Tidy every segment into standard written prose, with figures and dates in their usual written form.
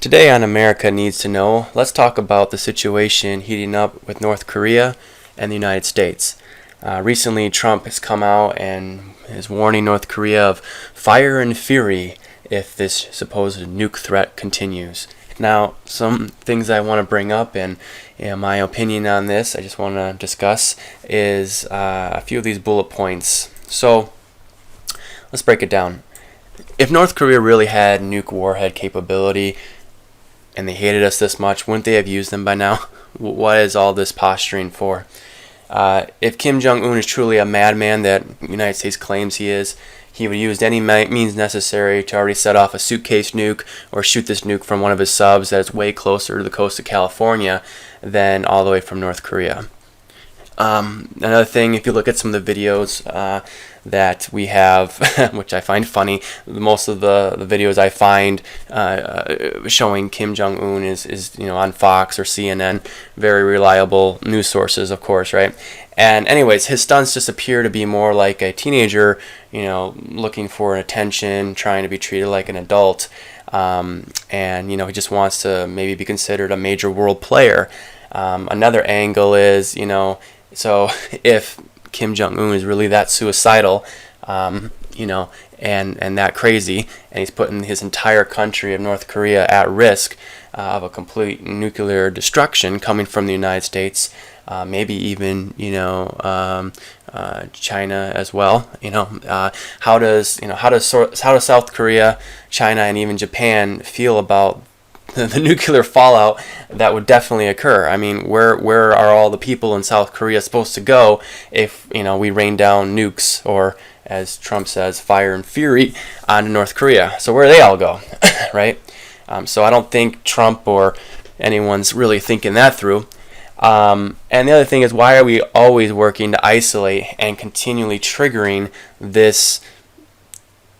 Today on America Needs to Know, let's talk about the situation heating up with North Korea and the United States. Recently, Trump has come out and is warning North Korea of fire and fury if this supposed nuke threat continues. Now, some things I want to bring up and my opinion on this, I just want to discuss, is a few of these bullet points. So, let's break it down. If North Korea really had nuke warhead capability, and they hated us this much, wouldn't they have used them by now? What is all this posturing for? If Kim Jung Un is truly a madman that the United States claims he is, he would use any means necessary to already set off a suitcase nuke or shoot this nuke from one of his subs that is way closer to the coast of California than all the way from North Korea. Another thing, if you look at some of the videos that we have, which I find funny, most of the videos I find showing Kim Jung Un is on Fox or CNN, very reliable news sources, of course, right? And anyways, his stunts just appear to be more like a teenager, looking for attention, trying to be treated like an adult, and he just wants to maybe be considered a major world player. Another angle is, so if Kim Jung Un is really that suicidal, and that crazy, and he's putting his entire country of North Korea at risk of a complete nuclear destruction coming from the United States, maybe even China as well. How does South Korea, China, and even Japan feel about the nuclear fallout that would definitely occur? I mean, where are all the people in South Korea supposed to go if we rain down nukes, or as Trump says, fire and fury onto North Korea? So where do they all go, right? So I don't think Trump or anyone's really thinking that through. And the other thing is, why are we always working to isolate and continually triggering this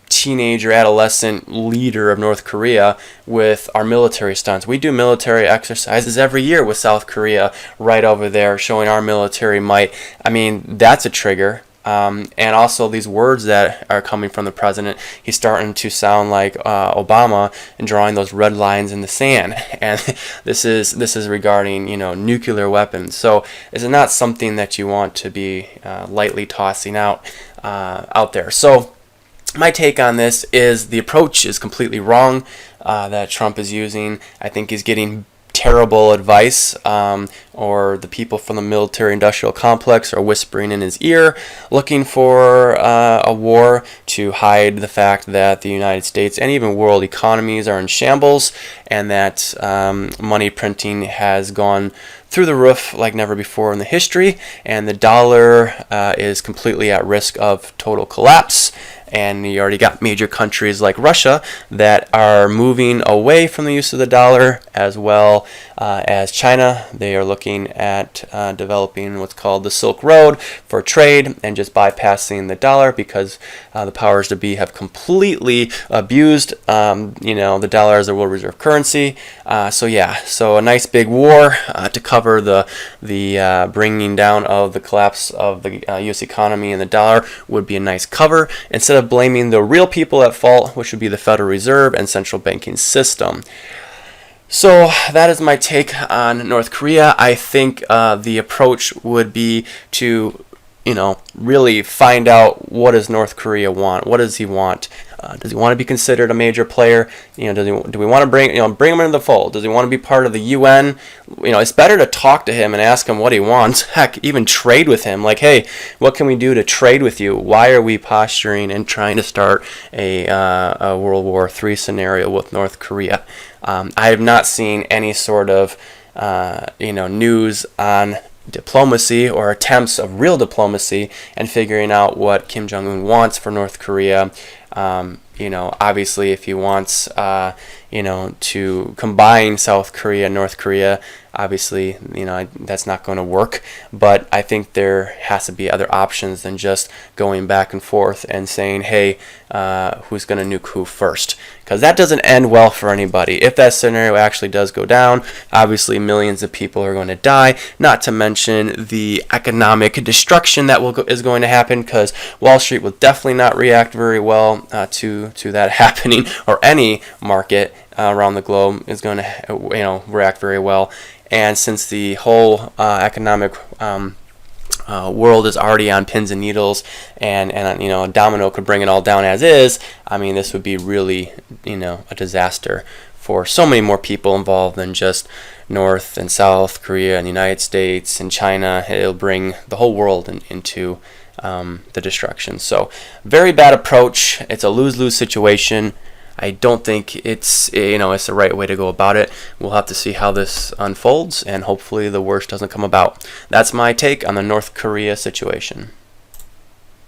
teenager, adolescent leader of North Korea with our military stunts? We do military exercises every year with South Korea right over there, showing our military might. I mean, that's a trigger. And also these words that are coming from the president, he's starting to sound like Obama and drawing those red lines in the sand. And this is regarding nuclear weapons. So this is not something that you want to be lightly tossing out there. So my take on this is the approach is completely wrong that Trump is using. I think he's getting terrible advice, or the people from the military-industrial complex are whispering in his ear, looking for a war to hide the fact that the United States and even world economies are in shambles, and that money printing has gone through the roof like never before in the history, and the dollar is completely at risk of total collapse. And you already got major countries like Russia that are moving away from the use of the dollar, as well as China. They are looking at developing what's called the Silk Road for trade and just bypassing the dollar, because the powers to be have completely abused the dollar as a world reserve currency. So a nice big war to cover the bringing down of the collapse of the U.S. economy and the dollar would be a nice cover, instead of blaming the real people at fault, which would be the Federal Reserve and central banking system. So that is my take on North Korea. I think the approach would be to really find out, what does North Korea want? What does he want? Does he want to be considered a major player? Do we want to bring him into the fold? Does he want to be part of the UN? It's better to talk to him and ask him what he wants. Heck, even trade with him. Like, hey, what can we do to trade with you? Why are we posturing and trying to start a World War III scenario with North Korea? I have not seen any sort of news on diplomacy or attempts of real diplomacy and figuring out what Kim Jung Un wants for North Korea. Obviously, if he wants to combine South Korea and North Korea, obviously, that's not going to work. But I think there has to be other options than just going back and forth and saying, hey, who's going to nuke who first? Because that doesn't end well for anybody. If that scenario actually does go down, obviously millions of people are going to die, not to mention the economic destruction that is going to happen, because Wall Street will definitely not react very well to that happening, or any market around the globe is going to react very well. And since the whole economic world is already on pins and needles, and a domino could bring it all down as is, I mean, this would be really a disaster for so many more people involved than just North and South Korea and the United States and China. It'll bring the whole world into the destruction. So very bad approach. It's a lose-lose situation. I don't think it's the right way to go about it. We'll have to see how this unfolds, and hopefully the worst doesn't come about. That's my take on the North Korea situation.